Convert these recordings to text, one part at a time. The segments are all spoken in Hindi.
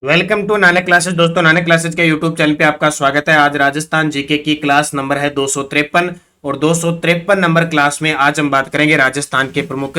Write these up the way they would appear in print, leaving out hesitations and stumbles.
Welcome to Nanak classes. दोस्तों, नानक क्लासेस के यूट्यूब चैनल पे आपका स्वागत है। आज राजस्थान जीके की क्लास नंबर है 253 और 253 नंबर क्लास में आज हम बात करेंगे राजस्थान के प्रमुख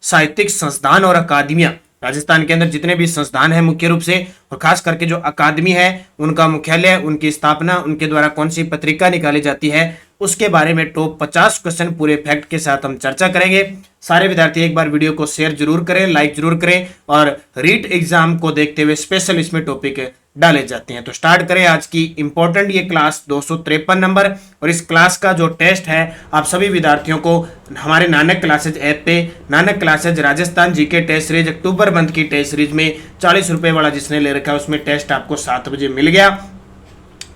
साहित्यिक संस्थान और अकादमियां। राजस्थान के अंदर जितने भी संस्थान हैं मुख्य रूप से, और खास करके जो अकादमी है उनका मुख्यालय, उनकी स्थापना, उनके द्वारा कौन सी पत्रिका निकाली जाती है, उसके बारे में टॉप 50 क्वेश्चन पूरे फैक्ट के साथ हम चर्चा करेंगे। सारे विद्यार्थी एक बार वीडियो को शेयर जरूर करें, लाइक जरूर करें, और रीट एग्जाम को देखते हुए स्पेशल इसमें टॉपिक डाले जाते हैं। तो स्टार्ट करें आज की इंपॉर्टेंट ये क्लास 253 नंबर। और इस क्लास का जो टेस्ट है आप सभी विद्यार्थियों को हमारे नानक क्लासेज ऐप पे, Nanak classes Rajasthan GK test series अक्टूबर मंथ की टेस्ट सीरीज में 40 रुपए वाला जिसने ले रखा है उसमें टेस्ट आपको 7 बजे मिल गया।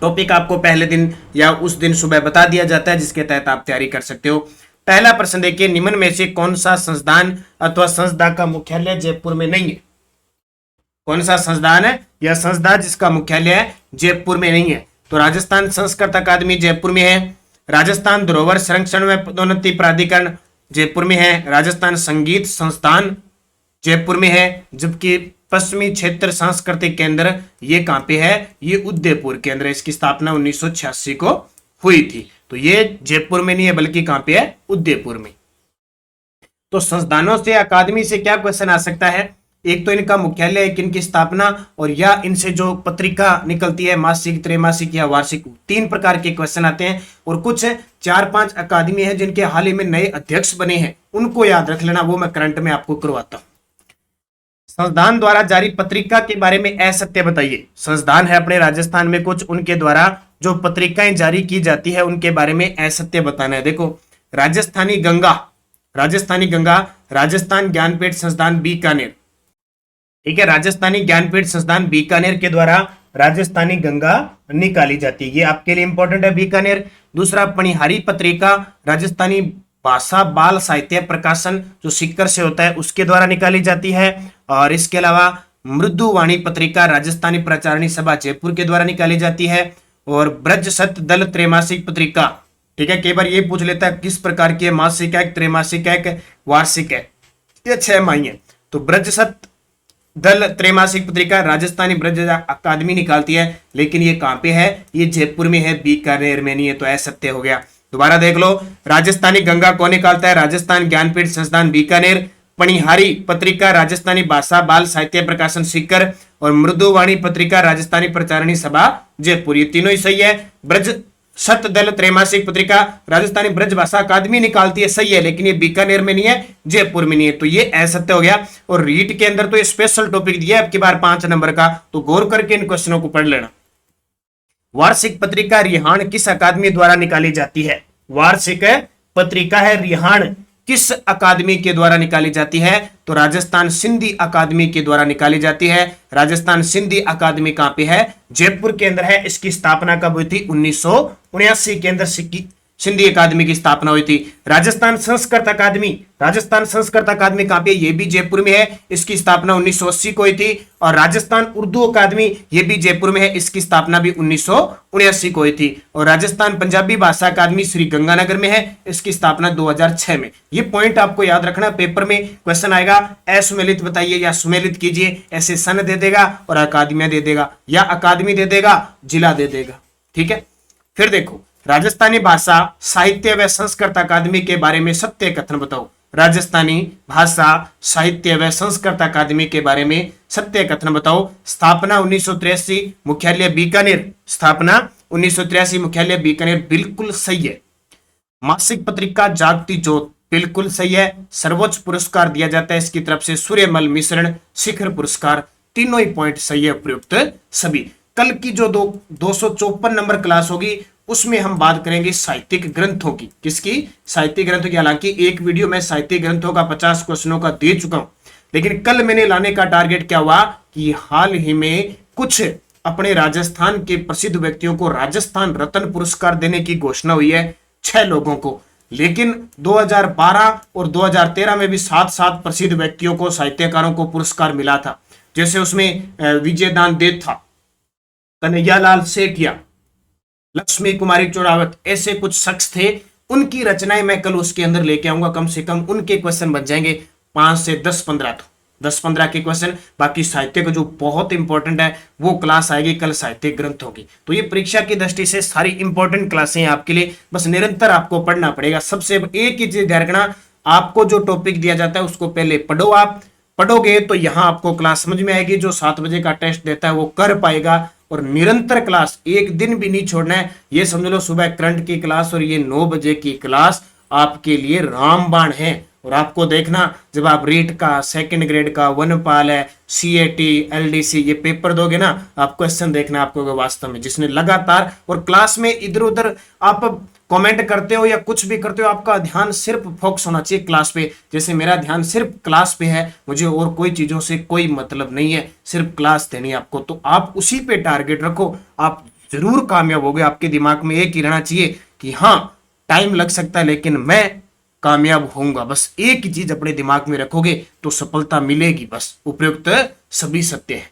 टॉपिक आपको पहले दिन या उस दिन सुबह बता दिया जाता है, जिसके तहत आप तैयारी कर सकते हो। पहला प्रश्न देखिए, निम्न में से कौन सा संस्थान अथवा संस्था का मुख्यालय जयपुर में नहीं है? कौन सा संस्थान है या संस्था जिसका मुख्यालय जयपुर में नहीं है? तो राजस्थान संस्कृत अकादमी जयपुर में है, राजस्थान धरोहर संरक्षण व पदोन्नति प्राधिकरण जयपुर में है, राजस्थान संगीत संस्थान जयपुर में है, जबकि पश्चिमी क्षेत्र सांस्कृतिक केंद्र ये कहां पे है? ये उदयपुर के अंदर। इसकी स्थापना 1986 को हुई थी। तो ये जयपुर में नहीं है बल्कि कहां पे है? उदयपुर में। तो संस्थानों से, अकादमी से क्या क्वेश्चन आ सकता है? एक तो इनका मुख्यालय, एक इनकी स्थापना, और या इनसे जो पत्रिका निकलती है मासिक, त्रैमासिक या वार्षिक, 3 प्रकार के क्वेश्चन आते हैं। और कुछ 4-5 अकादमी है जिनके हाल ही में नए अध्यक्ष बने हैं, उनको याद रख लेना, वो मैं करंट में आपको करवाता हूं। संस्थान द्वारा जारी पत्रिका के बारे में असत्य बताइए। संस्थान है अपने राजस्थान में कुछ, उनके द्वारा जो पत्रिकाएं जारी की जाती है उनके बारे में असत्य बताना है। देखो, राजस्थानी गंगा, राजस्थान ज्ञानपीठ संस्थान बीकानेर, ठीक है, राजस्थानी ज्ञानपीठ संस्थान बीकानेर के द्वारा राजस्थानी गंगा निकाली जाती है। ये आपके लिए इंपॉर्टेंट है, बीकानेर। दूसरा, पणिहारी पत्रिका राजस्थानी भाषा बाल साहित्य प्रकाशन जो सीकर से होता है उसके द्वारा निकाली जाती है। और इसके अलावा मृदुवाणी पत्रिका राजस्थानी प्रचारणी सभा जयपुर के द्वारा निकाली जाती है। और ब्रज सत दल त्रैमासिक पत्रिका, ठीक है, कई बार ये पूछ लेता है किस प्रकार की है, मासिक है, त्रैमासिक है, वार्षिक है, ये 6 माही है। तो ब्रज सत दल त्रैमासिक पत्रिका राजस्थानी ब्रज अकादमी निकालती है, लेकिन ये कहां पे है? ये जयपुर में है, बीकानेर में नहीं है। तो असत्य हो गया। दोबारा देख लो, राजस्थानी गंगा कौन निकालता है? राजस्थान ज्ञानपीठ संस्थान बीकानेर। पणिहारी पत्रिका राजस्थानी भाषा बाल साहित्य प्रकाशन सीकर। और मृदुवाणी पत्रिका राजस्थानी प्रचारणी सभा जयपुर, ये तीनों ही सही है। ब्रज सत दल त्रैमासिक पत्रिका राजस्थानी ब्रज भाषा अकादमी निकालती है, सही है, लेकिन ये बीकानेर में नहीं है, जयपुर में नहीं है। तो ये असत्य हो गया। और रीट के अंदर तो ये स्पेशल टॉपिक दिया है अब की बार 5 नंबर का, तो गौर करके इन क्वेश्चनों को पढ़ लेना। वार्षिक पत्रिका रिहाण किस अकादमी द्वारा निकाली जाती है? वार्षिक पत्रिका है रिहाण, किस अकादमी के द्वारा निकाली जाती है? तो राजस्थान सिंधी अकादमी के द्वारा निकाली जाती है। राजस्थान सिंधी अकादमी कहां पे है? जयपुर के अंदर है। इसकी स्थापना कब हुई थी? 1979 के अंदर सिंधी अकादमी की स्थापना हुई थी। राजस्थान संस्कृत अकादमी कहां पे? ये भी जयपुर में है। इसकी स्थापना 1980 को हुई थी। और राजस्थान उर्दू अकादमी, ये भी जयपुर में है। इसकी स्थापना भी 1979 को हुई थी। और राजस्थान पंजाबी भाषा अकादमी श्री गंगानगर में है। इसकी स्थापना 2006 में। ये पॉइंट आपको याद रखना, पेपर में क्वेश्चन आएगा, असुमेलित बताइए या सुमेलित कीजिए, ऐसे सन दे देगा और अकादमियां दे देगा, या अकादमी दे देगा, जिला दे देगा, ठीक है। फिर देखो, राजस्थानी भाषा साहित्य व संस्कृत अकादमी के बारे में सत्य कथन बताओ। राजस्थानी भाषा साहित्य व संस्कृत अकादमी के बारे में सत्य कथन बताओ। स्थापना 1983, मुख्यालय बीकानेर। स्थापना 1983, मुख्यालय बीकानेर, बिल्कुल सही है। मासिक पत्रिका जागती ज्योत, बिल्कुल सही है। सर्वोच्च पुरस्कार दिया जाता है इसकी तरफ से सूर्यमल मिश्रण शिखर पुरस्कार, तीनों ही पॉइंट सही है, प्रयुक्त सभी। कल की जो 254 नंबर क्लास होगी उसमें हम बात करेंगे साहित्यिक ग्रंथों की। किसकी? साहित्यिक ग्रंथों की। हालांकि एक वीडियो में साहित्यिक ग्रंथों का 50 क्वेश्चनों का दे चुका हूं, लेकिन कल मैंने लाने का टारगेट क्या हुआ कि हाल ही में कुछ अपने राजस्थान के प्रसिद्ध व्यक्तियों को राजस्थान रत्न पुरस्कार देने की घोषणा हुई है, 6 लोगों को। लेकिन 2012 और 2013 में भी 7 प्रसिद्ध व्यक्तियों को, साहित्यकारों को पुरस्कार मिला था। जैसे उसमें विजयदान देव था, कन्हैयालाल सेठिया, लक्ष्मी कुमारी चौरावत, ऐसे कुछ शख्स थे। उनकी रचनाएं मैं कल उसके अंदर लेके आऊंगा, कम से कम उनके क्वेश्चन बन जाएंगे 5 से 10-15। तो 10-15 के क्वेश्चन। बाकी साहित्य का जो बहुत इंपॉर्टेंट है वो क्लास आएगी कल साहित्यिक ग्रंथों की। तो ये परीक्षा की दृष्टि से सारी इंपॉर्टेंट क्लासें हैं आपके लिए, बस निरंतर आपको पढ़ना पड़ेगा। सबसे एक ही चीज ध्यान रखना, आपको जो टॉपिक दिया जाता है उसको पहले पढ़ो। आप पढ़ोगे तो यहां आपको क्लास समझ में आएगी। जो 7 बजे का टेस्ट देता है वो कर पाएगा। और निरंतर क्लास, एक दिन भी नहीं छोड़ना है। ये समझ लो सुबह करंट की क्लास और ये 9 बजे की क्लास आपके लिए रामबाण है। और आपको देखना, जब आप रीट का, सेकंड ग्रेड का, वनपाल है, सीएटी, एलडीसी ये पेपर दोगे ना, आप क्वेश्चन देखना आपको वास्तव में, जिसने लगातार और क्लास में इधर उधर आप कमेंट करते हो या कुछ भी करते हो, आपका ध्यान सिर्फ फोकस होना चाहिए क्लास पे। जैसे मेरा ध्यान सिर्फ क्लास पे है, मुझे और कोई चीजों से कोई मतलब नहीं है, सिर्फ क्लास देनी है आपको। तो आप उसी पे टारगेट रखो, आप जरूर कामयाब होगे। आपके दिमाग में एक ही रहना चाहिए कि हाँ टाइम लग सकता है लेकिन मैं कामयाब होऊंगा। बस एक ही चीज अपने दिमाग में रखोगे तो सफलता मिलेगी। बस उपयुक्त सभी सत्य है।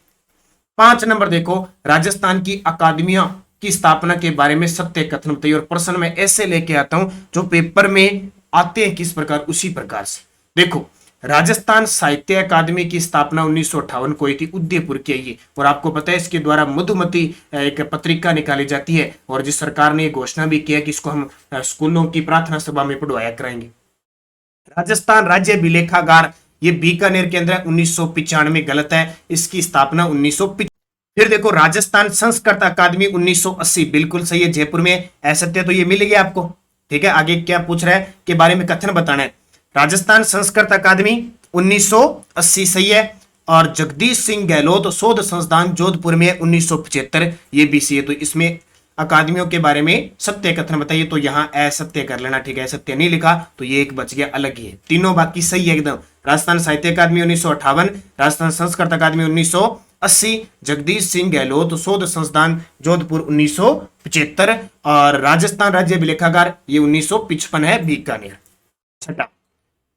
5 नंबर देखो, राजस्थान की अकादमियों की स्थापना के बारे में सत्य कथन बताइए। और प्रश्न में ऐसे लेके आता हूं जो पेपर में आते हैं किस प्रकार, उसी प्रकार से देखो। राजस्थान साहित्य अकादमी की स्थापना 1958 को हुई थी, उदयपुर की है ये। और आपको पता है इसके द्वारा मधुमती एक पत्रिका निकाली जाती है। और जिस सरकार ने घोषणा भी किया कि इसको हम स्कूलों की प्रार्थना सभा में पढ़वाया कराएंगे। राजस्थान राज्य विलेखागार ये बीकानेर के अंदर 1995, गलत है, इसकी स्थापना 1995। फिर देखो राजस्थान संस्कृत अकादमी 1980, बिल्कुल सही है, जयपुर में। असत्य तो ये मिल गया आपको। ठीक है, आगे क्या पूछ रहा है के बारे में कथन बताना है। राजस्थान संस्कृत अकादमी 1980 सही है। और जगदीश सिंह गहलोत शोध संस्थान जोधपुर में 1975, ये भी सही है। तो इसमें अकादमियों के बारे में सत्य कथन बताइए, तो यहां असत्य कर लेना। ठीक है, असत्य नहीं लिखा तो ये एक बच गया, अलग ही है। तीनों बाकी सही है एकदम। राजस्थान साहित्य अकादमी 1958, राजस्थान संस्कृत अकादमी 1980, जगदीश सिंह गहलोत शोध संस्थान जोधपुर 1975, और राजस्थान राज्य विलेखागार ये 1955 है, बीकानेर। छठा,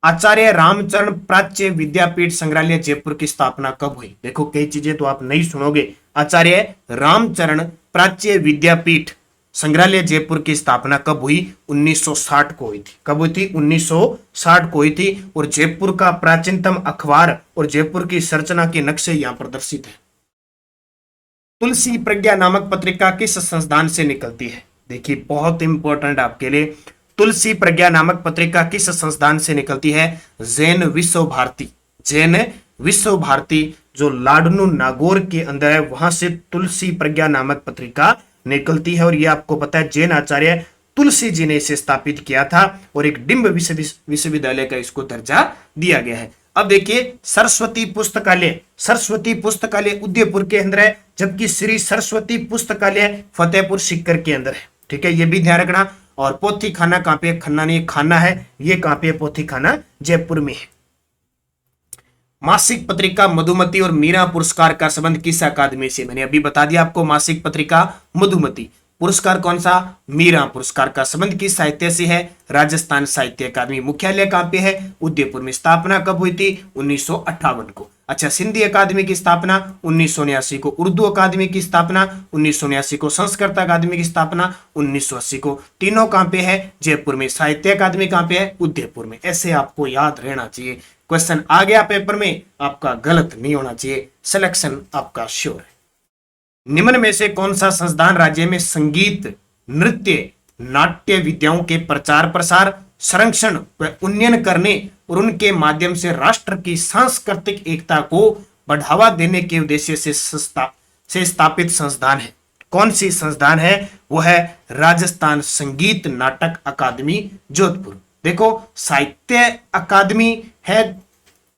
आचार्य रामचरण प्राच्य विद्यापीठ संग्रहालय जयपुर की स्थापना कब हुई। देखो कई चीजें तो आप नहीं सुनोगे। आचार्य रामचरण प्राच्य विद्यापीठ संग्रहालय जयपुर की स्थापना कब हुई? 1960 को हुई थी। कब हुई थी? 1960 को हुई थी। और जयपुर का प्राचीनतम अखबार और जयपुर की संरचना के नक्शे यहां प्रदर्शित है। तुलसी प्रज्ञा नामक पत्रिका किस संस्थान से निकलती है? देखिए बहुत इंपॉर्टेंट आपके लिए, तुलसी प्रज्ञा नामक पत्रिका किस संस्थान से निकलती है? जैन विश्व भारती। जैन विश्व भारती जो लाडनू नागौर के अंदर है, वहां से तुलसी प्रज्ञा नामक पत्रिका निकलती है। और ये आपको पता है जैन आचार्य तुलसी जी ने इसे स्थापित किया था और एक डिंब विश्वविद्यालय का इसको दर्जा दिया गया है। अब देखिए सरस्वती पुस्तकालय, सरस्वती पुस्तकालय उदयपुर के अंदर है, जबकि श्री सरस्वती पुस्तकालय फतेहपुर सीकर के अंदर है। ठीक है, ये भी ध्यान रखना। और पोथी खाना कहां पे? खन्ना नहीं, खाना है, ये कहां पे? पोथी खाना जयपुर में है। मासिक पत्रिका मधुमती और मीरा पुरस्कार का संबंध किस अकादमी से? मैंने अभी बता दिया आपको, मासिक पत्रिका मधुमती, पुरस्कार कौन सा? मीरा पुरस्कार का संबंध किस साहित्य से है? राजस्थान साहित्य अकादमी। मुख्यालय कहां पे है? उदयपुर में। स्थापना कब हुई थी? 1958 को। अच्छा, सिंधी अकादमी की स्थापना 1979 को। उर्दू अकादमी की स्थापना 1979 को। संस्कृत अकादमी की स्थापना 1980 को। तीनों कहां पे है? जयपुर में। साहित्य अकादमी कहां पे है? उदयपुर में। ऐसे आपको याद रहना चाहिए। क्वेश्चन आ गया पेपर में, आपका गलत नहीं होना चाहिए, सिलेक्शन आपका श्योर है। निम्न में से कौन सा संस्थान राज्य में संगीत, नृत्य, नाट्य विद्याओं के प्रचार प्रसार, संरक्षण व उन्नयन करने और उनके माध्यम से राष्ट्र की सांस्कृतिक एकता को बढ़ावा देने के उद्देश्य से स्थापित संस्थान है? कौन सी संस्थान है? वो है राजस्थान संगीत नाटक अकादमी जोधपुर। देखो साहित्य अकादमी है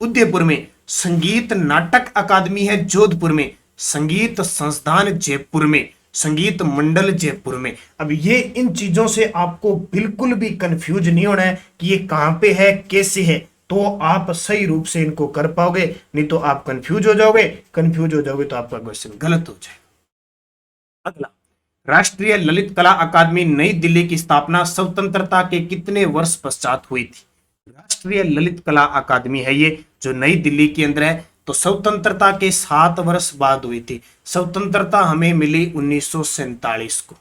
उदयपुर में, संगीत नाटक अकादमी है जोधपुर में, संगीत संस्थान जयपुर में, संगीत मंडल जयपुर में। अब ये इन चीजों से आपको बिल्कुल भी कंफ्यूज नहीं होना है कि ये कहां पे है, कैसे है, तो आप सही रूप से इनको कर पाओगे। नहीं तो आप कंफ्यूज हो जाओगे, कंफ्यूज हो जाओगे तो आपका क्वेश्चन गलत हो जाएगा। अगला, राष्ट्रीय ललित कला अकादमी नई दिल्ली की स्थापना स्वतंत्रता के कितने वर्ष पश्चात हुई थी? राष्ट्रीय ललित कला अकादमी है ये, जो नई दिल्ली के अंदर है, तो स्वतंत्रता के 7 वर्ष बाद हुई थी। स्वतंत्रता हमें मिली 1947 को।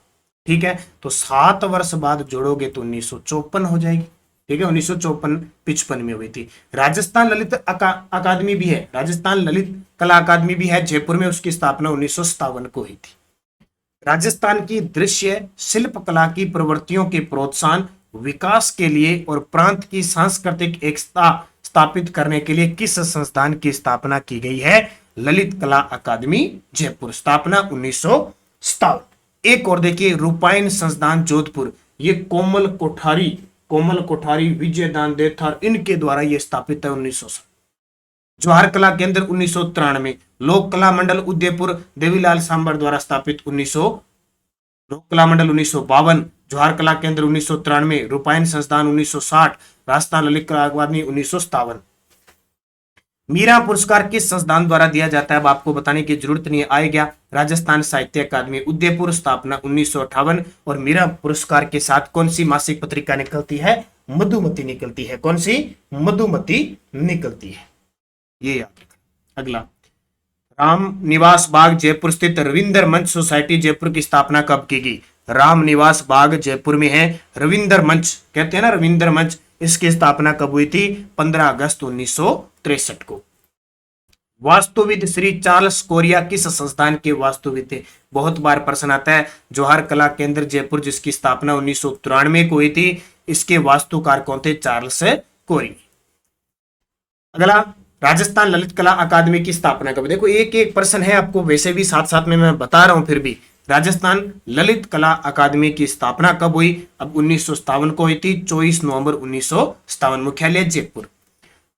ठीक है, तो 7 वर्ष बाद जोड़ोगे तो 1954 हो जाएगी। ठीक है, 1954-55 में हुई थी। राजस्थान ललित अकादमी भी है, राजस्थान ललित कला अकादमी भी है जयपुर में, उसकी स्थापना 1957 को हुई थी। राजस्थान की दृश्य शिल्प कला की प्रवृत्तियों के प्रोत्साहन, विकास के लिए और प्रांत की सांस्कृतिक एकता स्थापित करने के लिए किस संस्थान की स्थापना की गई है? ललित कला अकादमी जयपुर, स्थापना 1957। एक और देखिए, रूपायन संस्थान जोधपुर, ये कोमल कोठारी विजय दान देथार, इनके द्वारा ये स्थापित है 1900। जवाहर कला केंद्र 1993, लोक कला मंडल उदयपुर देवीलाल सांबर द्वारा स्थापित 1900, लोक कला मंडल 1952, जवाहर कला केंद्र 1993, रूपायन संस्थान 1960, राजस्थान ललित कला अकादमी 1957। मीरा पुरस्कार किस संस्थान द्वारा दिया जाता है? अब आपको बताने की जरूरत नहीं आएगा, राजस्थान साहित्य अकादमी उदयपुर, स्थापना 1958। और मीरा पुरस्कार के साथ कौन सी मासिक पत्रिका निकलती है? मधुमती निकलती है। कौन सी? मधुमती निकलती है, ये याद रखना। अगला, राम निवास बाग जयपुर स्थित रविंद्र मंच सोसाइटी जयपुर की स्थापना कब की गई? राम निवास बाग जयपुर में है, रविंद्र मंच कहते हैं ना, रविंद्र मंच, इसकी स्थापना कब हुई थी? 15 अगस्त 1963 को। वास्तुविद श्री चार्ल्स कोरिया किस संस्थान के वास्तुविद थे? बहुत बार प्रश्न आता है। जवाहर कला केंद्र जयपुर, जिसकी स्थापना 1993 को हुई थी, इसके वास्तुकार कौन थे? Charles Korea. अगला, राजस्थान ललित कला अकादमी की स्थापना कब? देखो एक एक प्रश्न है आपको, वैसे भी साथ साथ में मैं बता रहा हूं, फिर भी राजस्थान ललित कला अकादमी की स्थापना कब हुई? अब 1957 को हुई थी, 24 नवंबर 1957, मुख्यालय जयपुर।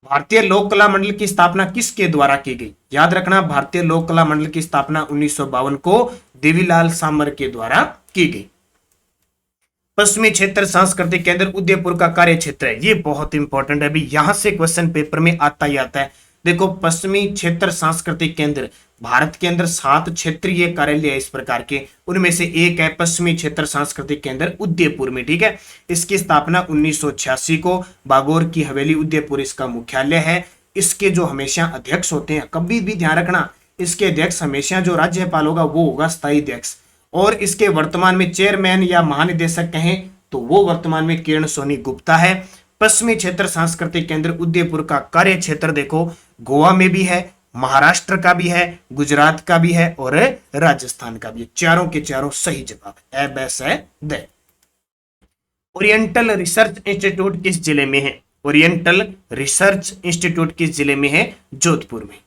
भारतीय लोक कला मंडल की स्थापना किसके द्वारा की गई? याद रखना, भारतीय लोक कला मंडल की स्थापना 1952 को देवीलाल सांबर के द्वारा की गई। पश्चिमी क्षेत्र सांस्कृतिक केंद्र उदयपुर का कार्य क्षेत्र है, ये बहुत इंपॉर्टेंट है, अभी यहां से क्वेश्चन पेपर में आता ही आता है। देखो, पश्चिमी क्षेत्र सांस्कृतिक केंद्र, भारत के अंदर 7 क्षेत्रीय कार्यालय है इस प्रकार के, उनमें से एक है पश्चिमी क्षेत्र सांस्कृतिक केंद्र उदयपुर में। ठीक है, इसकी स्थापना 1986 को, बागोर की हवेली उदयपुर इसका मुख्यालय है। इसके जो हमेशा अध्यक्ष होते हैं, कभी भी ध्यान रखना, इसके अध्यक्ष हमेशा जो राज्यपाल होगा वो होगा स्थायी अध्यक्ष, और इसके वर्तमान में चेयरमैन या महानिदेशक कहें तो वो वर्तमान में किरण सोनी गुप्ता है। पश्चिमी क्षेत्र सांस्कृतिक केंद्र उदयपुर का कार्य क्षेत्र देखो, गोवा में भी है, महाराष्ट्र का भी है, गुजरात का भी है और राजस्थान का भी है। चारों के चारों सही जवाब है, बस है द। ओरिएंटल रिसर्च इंस्टीट्यूट किस जिले में है? ओरिएंटल रिसर्च इंस्टीट्यूट किस जिले में है? जोधपुर में।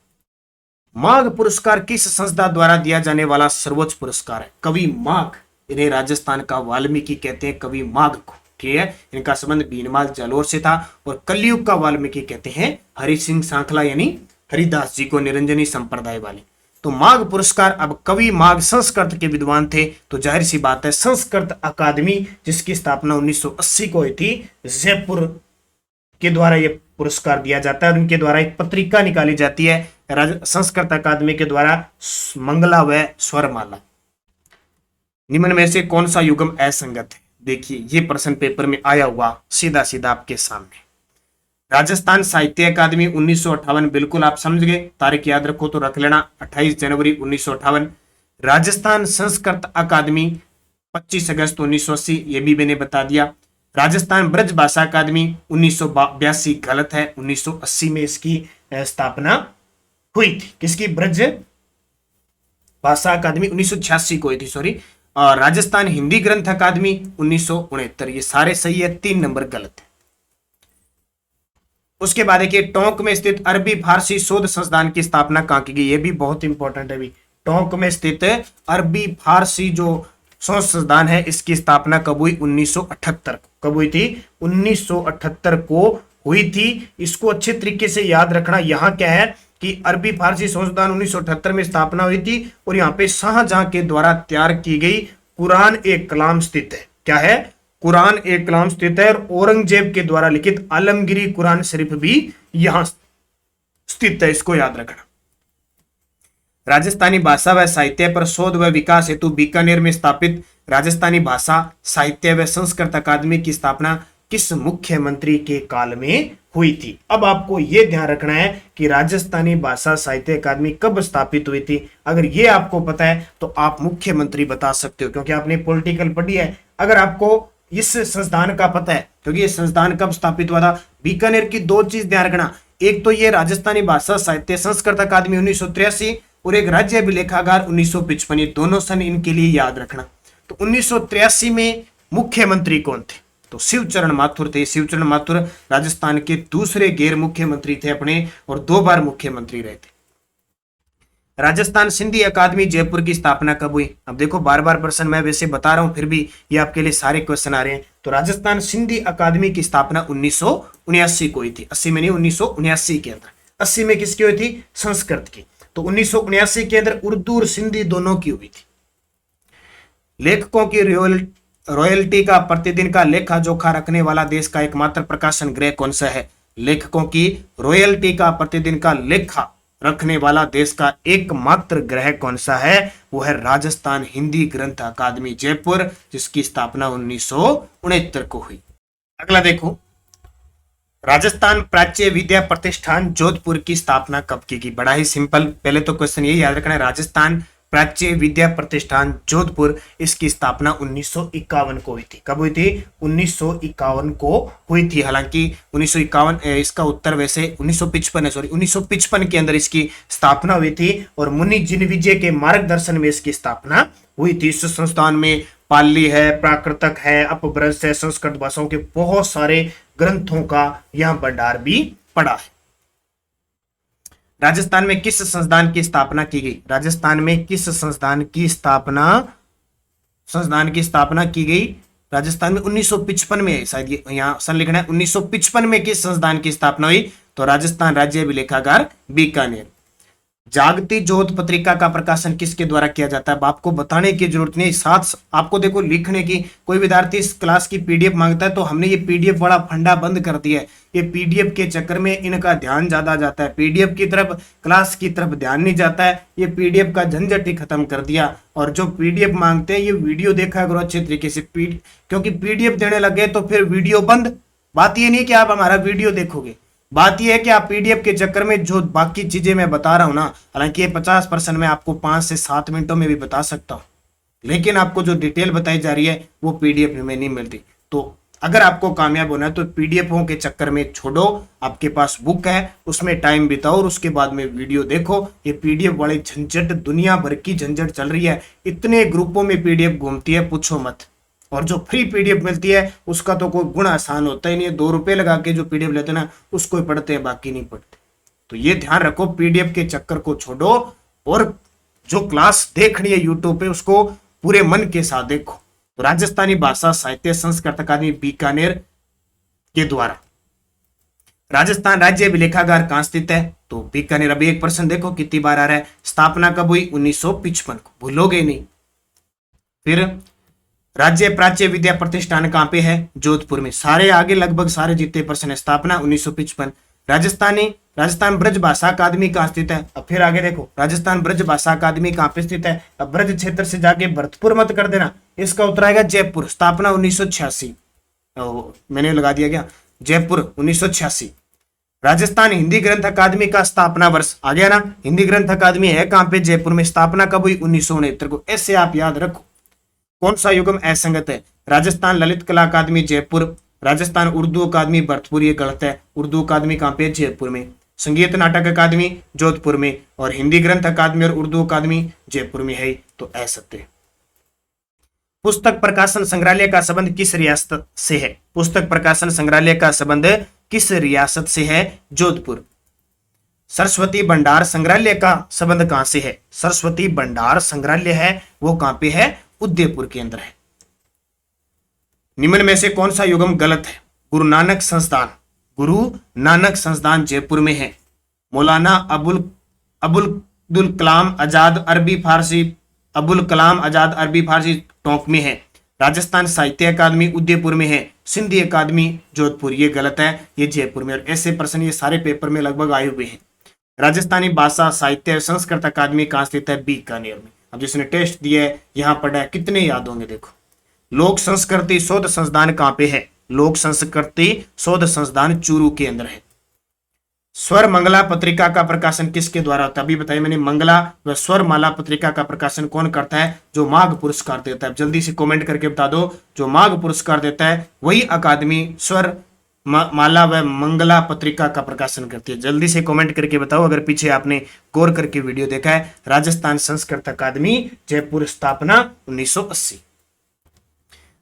माघ पुरस्कार किस संस्था द्वारा दिया जाने वाला सर्वोच्च पुरस्कार है? कवि माघ, इन्हें राजस्थान का वाल्मीकि कहते हैं, कवि माघ को। ठीक है, इनका संबंध भीनमाल जालोर से था। और कलयुग का वाल्मीकि कहते हैं हरि सिंह सांखला, यानी हरिदास जी को, निरंजनी संप्रदाय वाले। तो माघ पुरस्कार, अब कवि माघ संस्कृत के विद्वान थे, तो जाहिर सी बात है संस्कृत अकादमी, जिसकी स्थापना 1980 को हुई थी, जयपुर के द्वारा यह पुरस्कार दिया जाता है। उनके द्वारा एक पत्रिका निकाली जाती है संस्कृत अकादमी के द्वारा, मंगला व स्वरमाला। निम्न में से कौन सा युग्म असंगत है? देखिए, ये प्रश्न पेपर में आया हुआ सीधा सीधा आपके सामने। राजस्थान साहित्य अकादमी 1958, बिल्कुल आप समझ गए, तारीख याद रखो तो रख लेना, 28 जनवरी 1958। राजस्थान संस्कृत अकादमी 25 अगस्त 1980, ये भी मैंने बता दिया। राजस्थान ब्रज भाषा अकादमी 1982, गलत है, 1980 में इसकी स्थापना हुई थी। किसकी? ब्रज भाषा अकादमी 1986 को हुई थी, सॉरी। और राजस्थान हिंदी ग्रंथ अकादमी 1969, ये सारे सही है, 3 नंबर गलत है। उसके बाद देखिए, टोंक में स्थित अरबी फारसी शोध संस्थान की स्थापना कहां की गई? ये भी बहुत इंपॉर्टेंट है भी। टोंक में स्थित अरबी फारसी जो शोध संस्थान है, इसकी स्थापना कब हुई? 1978 को। कब हुई थी? 1978 को हुई थी। इसको अच्छे तरीके से याद रखना। यहाँ क्या है कि अरबी फारसी संस्थान 1978 में स्थापना हुई थी, और यहाँ पे शाहजहां के द्वारा तैयार की गई कुरान ए कलाम स्थित है। क्या है? कुरान ए कलाम स्थित है। और औरंगजेब के द्वारा लिखित आलमगीरी कुरान शरीफ भी यहां स्थित है, इसको याद रखना। राजस्थानी भाषा व साहित्य पर शोध व विकास हेतु बीकानेर में स्थापित राजस्थानी भाषा साहित्य व संस्कृत अकादमी की स्थापना किस मुख्यमंत्री के काल में हुई थी? अब आपको यह ध्यान रखना है कि राजस्थानी भाषा साहित्य अकादमी कब स्थापित हुई थी। अगर ये आपको पता है तो आप मुख्यमंत्री बता सकते हो, क्योंकि आपने पॉलिटिकल पढ़ी है। अगर आपको इस संस्थान का पता है, क्योंकि ये संस्थान कब स्थापित हुआ था। बीकानेर की दो चीज ध्यान रखना, एक तो ये राजस्थानी भाषा साहित्य संस्कृत अकादमी 1983 और एक राज्य अभिलेखागार 1955, ये दोनों सन इनके लिए याद रखना। तो 1983 में मुख्यमंत्री कौन थे, तो शिवचरण माथुर थे। शिवचरण माथुर राजस्थान के दूसरे गैर मुख्यमंत्री थे अपने, और 2 बार मुख्यमंत्री रहे थे। राजस्थान सिंधी अकादमी जयपुर की स्थापना कब हुई। अब देखो बार बार प्रश्न मैं वैसे बता रहा हूं, फिर भी ये आपके लिए सारे क्वेश्चन आ रहे हैं। तो राजस्थान सिंधी अकादमी की स्थापना 1979 को हुई थी, 80 में नहीं, 1979 के अंदर। 80 में किसकी हुई थी, संस्कृत की। तो 1979 के अंदर उर्दू और सिंधी दोनों की हुई थी। लेखकों की रॉयल्टी का प्रतिदिन का लेखा जोखा रखने वाला देश का एकमात्र प्रकाशन गृह कौन सा है। लेखकों की रॉयल्टी का प्रतिदिन का लेखा रखने वाला देश का एकमात्र ग्रह कौन सा है, वो है राजस्थान हिंदी ग्रंथ अकादमी जयपुर, जिसकी स्थापना 1969 को हुई। अगला देखो, राजस्थान प्राच्य विद्या प्रतिष्ठान जोधपुर की स्थापना कब की गई। बड़ा ही सिंपल, पहले तो क्वेश्चन ये याद रखना है, राजस्थान प्राच्य विद्या प्रतिष्ठान जोधपुर, इसकी स्थापना 1951 को हुई थी। कब हुई थी, 1951 को हुई थी। हालांकि 1951, इसका उत्तर वैसे 1955 है, सॉरी 1955 के अंदर इसकी स्थापना हुई थी, और मुनि जिनविजय के मार्गदर्शन में इसकी स्थापना हुई थी। इस संस्थान में पाली है, प्राकृतक है, अपभ्रंश है, संस्कृत भाषाओं के बहुत सारे ग्रंथों का यहां भंडार भी पड़ा है। राजस्थान में किस संस्थान की स्थापना की गई। राजस्थान में किस संस्थान की स्थापना की गई। राजस्थान में 1955 में, शायद ये यहाँ सन लिखना है, 1955 में किस संस्थान की स्थापना हुई, तो राजस्थान राज्य अभिलेखागार बीकानेर। जागती जोत पत्रिका का प्रकाशन किसके द्वारा किया जाता है। आपको बताने की जरूरत नहीं, साथ आपको देखो लिखने की। कोई विद्यार्थी इस क्लास की पीडीएफ मांगता है, तो हमने ये पीडीएफ वाला फंडा बंद कर दिया है। ये पीडीएफ के चक्कर में इनका ध्यान ज्यादा जाता है, पीडीएफ की तरफ, क्लास की तरफ ध्यान नहीं जाता है। ये पीडीएफ का झंझट ही खत्म कर दिया। और जो पीडीएफ मांगते हैं, ये वीडियो देखा करो अच्छे तरीके से, क्योंकि पीडीएफ देने लगे तो फिर वीडियो बंद। बात ये नहीं कि आप हमारा वीडियो देखोगे, बात यह है कि आप पीडीएफ के चक्कर में जो बाकी चीजें मैं बता रहा हूं ना, हालांकि ये 50% में आपको 5 से 7 मिनटों में भी बता सकता हूं, लेकिन आपको जो डिटेल बताई जा रही है वो पीडीएफ में नहीं मिलती। तो अगर आपको कामयाब होना है तो पीडीएफों के चक्कर में छोड़ो, आपके पास बुक है उसमें टाइम बिताओ और उसके बाद में वीडियो देखो। ये पीडीएफ वाली झंझट, दुनिया भर की झंझट चल रही है, इतने ग्रुपों में पीडीएफ घूमती है, पूछो मत। और जो फ्री पीडीएफ मिलती है उसका तो कोई गुण आसान होता ही नहीं है। 2 रुपए लगा के जो पीडीएफ लेते हैं ना, उसको ही पढ़ते हैं, बाकी नहीं पढ़ते। तो ये ध्यान रखो, पीडीएफ के चक्कर को छोड़ो और जो क्लास देखनी है यूट्यूब पे उसको पूरे मन के साथ देखो। तो राजस्थानी भाषा साहित्य संस्कृत अकादमी बीकानेर के द्वारा राजस्थान राज्य अभिलेखागार कहां स्थित है, तो बीकानेर। अभी एक प्रश्न देखो कितनी बार आ रहा है। स्थापना कब हुई, 1955 को, भूलोगे नहीं। फिर राज्य प्राच्य विद्या प्रतिष्ठान कहां पे है, जोधपुर में। सारे आगे लगभग सारे जितने प्रश्न है। स्थापना 1955। राजस्थान ब्रज भाषा अकादमी कहां स्थित है। अब फिर आगे देखो, राजस्थान ब्रज भाषा अकादमी कहां पे स्थित है। अब ब्रज क्षेत्र से जाके भरतपुर मत कर देना, इसका उत्तर आएगा जयपुर। स्थापना 1986, मैंने लगा दिया क्या, जयपुर 1986। राजस्थान हिंदी ग्रंथ अकादमी का स्थापना वर्ष आ गया ना, हिंदी ग्रंथ अकादमी है कहां पे, जयपुर में। स्थापना कब हुई, 1969 को। ऐसे आप याद रखो। कौन सा युग्म असंगत है, राजस्थान ललित कला अकादमी जयपुर, राजस्थान उर्दू अकादमी भरतपुर, ये गलत है। उर्दू अकादमी कहां पे, जयपुर में। संगीत नाटक अकादमी जोधपुर में, और हिंदी ग्रंथ अकादमी और उर्दू अकादमी जयपुर में है, तो असत्य है। पुस्तक प्रकाशन संग्रहालय का संबंध किस रियासत से है। पुस्तक प्रकाशन संग्रहालय का संबंध किस रियासत से है, जोधपुर। सरस्वती भंडार संग्रहालय का संबंध कहां से है, सरस्वती भंडार संग्रहालय है वो कहां पे है, उदयपुर के अंदर है। निम्न में से कौन सा युग्म गलत है, गुरु नानक संस्थान जयपुर में है। मौलाना अबुल कलाम आजाद अरबी फारसी टोंक में है। राजस्थान साहित्य अकादमी उदयपुर में है। सिंधी अकादमी जोधपुर, ये गलत है, ये जयपुर में। और ऐसे प्रश्न ये सारे पेपर में लगभग आए हुए हैं। राजस्थानी भाषा साहित्य संस्कृत अकादमी कहां स्थित है, बीकानेर में। अब जिसने टेस्ट दिया है यहां पढ़ा है, कितने याद होंगे देखो। लोक संस्कृति शोध संस्थान कहां पे है, लोक संस्कृति शोध संस्थान चूरू के अंदर है। स्वर मंगला पत्रिका का प्रकाशन किसके द्वारा होता है? अभी बताइए मैंने, मंगला व स्वर माला पत्रिका का प्रकाशन कौन करता है? जो माघ पुरस्कार देता है। जल्दी से कमेंट करके बता दो, जो माघ पुरस्कार देता है वही अकादमी स्वर माला व मंगला पत्रिका का प्रकाशन करती है। जल्दी से कमेंट करके बताओ अगर पीछे आपने गौर करके वीडियो देखा है। राजस्थान संस्कृत अकादमी, जयपुर, स्थापना 1980।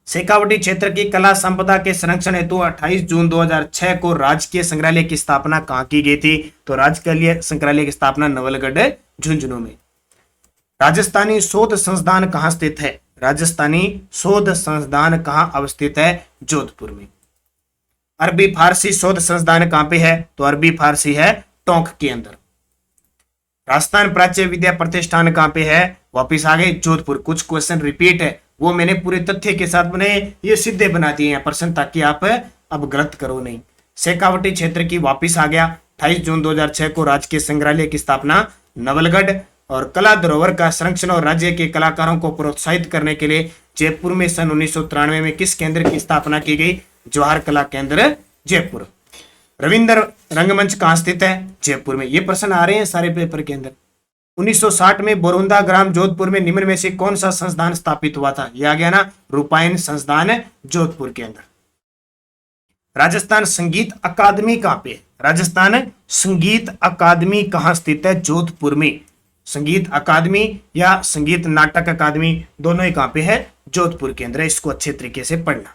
शेखावटी क्षेत्र की कला संपदा के संरक्षण हेतु 28 जून 2006 को राजकीय संग्रहालय की स्थापना कहां की गई थी? तो राजकीय संग्रहालय की स्थापना नवलगढ़, झुंझुनू में। राजस्थानी शोध संस्थान कहां स्थित है? राजस्थानी शोध संस्थान कहां अवस्थित है? जोधपुर में। अरबी फारसी शोध संस्थान कहां पे है? तो अरबी फारसी है टोंक के अंदर। राजस्थान प्राच्य विद्या प्रतिष्ठान कहां पे है? वापिस आ गए जोधपुर। कुछ क्वेश्चन रिपीट है, वो मैंने पूरे तथ्य के साथ मैंने ये सीधे बना दिए हैं प्रश्न, ताकि आप अब गलत करो नहीं। शेखावटी क्षेत्र की वापिस आ गया। 28 जून 2006 को राजकीय संग्रहालय की स्थापना नवलगढ़। और कला धरोहर का संरक्षण और राज्य के कलाकारों को प्रोत्साहित करने के लिए जयपुर में सन 1993 में किस केंद्र की स्थापना की गई? जवाहर कला केंद्र, जयपुर। रविंद्र रंगमंच कहां स्थित है? जयपुर में। ये प्रश्न आ रहे हैं सारे पेपर के अंदर। 1960 में बोरुंदा ग्राम जोधपुर में निम्न में से कौन सा संस्थान स्थापित हुआ था? ये आ गया ना, रूपायन संस्थान है जोधपुर के अंदर। राजस्थान संगीत अकादमी कहां पे है? राजस्थान संगीत अकादमी कहां स्थित है? जोधपुर में। संगीत अकादमी या संगीत नाटक अकादमी, दोनों ही कहां पे है? जोधपुर के अंदर। इसको अच्छे तरीके से पढ़ना।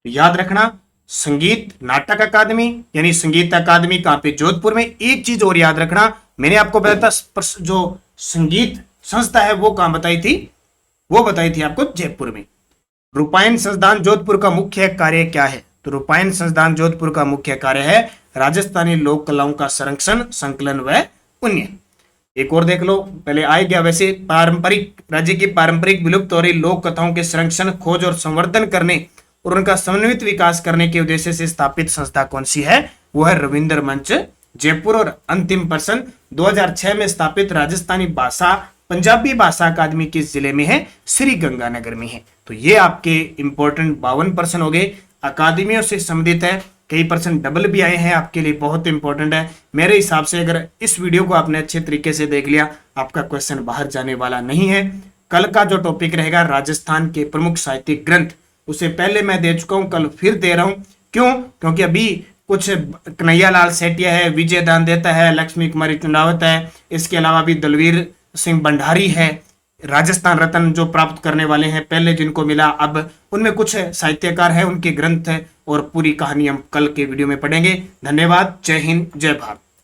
तो याद रखना, संगीत नाटक अकादमी यानी संगीत अकादमी कहां पे? जोधपुर में। एक चीज और याद रखना, मैंने आपको बताया था जो संगीत संस्था है वो कहां बताई थी? वो बताई थी आपको जयपुर में। रूपायन संस्थान जोधपुर का मुख्य कार्य क्या है? तो रूपायन संस्थान जोधपुर का मुख्य कार्य है राजस्थानी लोक कलाओं का संरक्षण, संकलन व उन्नयन। एक और देख लो, पहले आए गया वैसे पारंपरिक राज्य की पारंपरिक विलुप्त हो रही लोक कथाओं के संरक्षण, खोज और संवर्धन करने और उनका समन्वित विकास करने के उद्देश्य से स्थापित संस्था कौन सी है? वो है रविंद्र मंच, जयपुर। और अंतिम प्रश्न, 2006 में स्थापित राजस्थानी भाषा पंजाबी भाषा अकादमी किस जिले में है? श्री गंगानगर में है। तो ये आपके इंपॉर्टेंट 52 प्रश्न हो गए, अकादमियों से संबंधित है। कई प्रश्न डबल भी आए हैं, आपके लिए बहुत इंपॉर्टेंट है। मेरे हिसाब से अगर इस वीडियो को आपने अच्छे तरीके से देख लिया, आपका क्वेश्चन बाहर जाने वाला नहीं है। कल का जो टॉपिक रहेगा राजस्थान के प्रमुख साहित्यिक ग्रंथ, उसे पहले मैं दे चुका हूं, कल फिर दे रहा हूं। क्यों? क्योंकि अभी कुछ कन्हैया लाल सेठिया है, विजय दान देता है, लक्ष्मी कुमारी चुंडावत है, इसके अलावा भी दलवीर सिंह भंडारी है, राजस्थान रत्न जो प्राप्त करने वाले हैं पहले जिनको मिला, अब उनमें कुछ साहित्यकार हैं, उनके ग्रंथ है और पूरी कहानी हम कल के वीडियो में पढ़ेंगे। धन्यवाद। जय हिंद, जय भारत।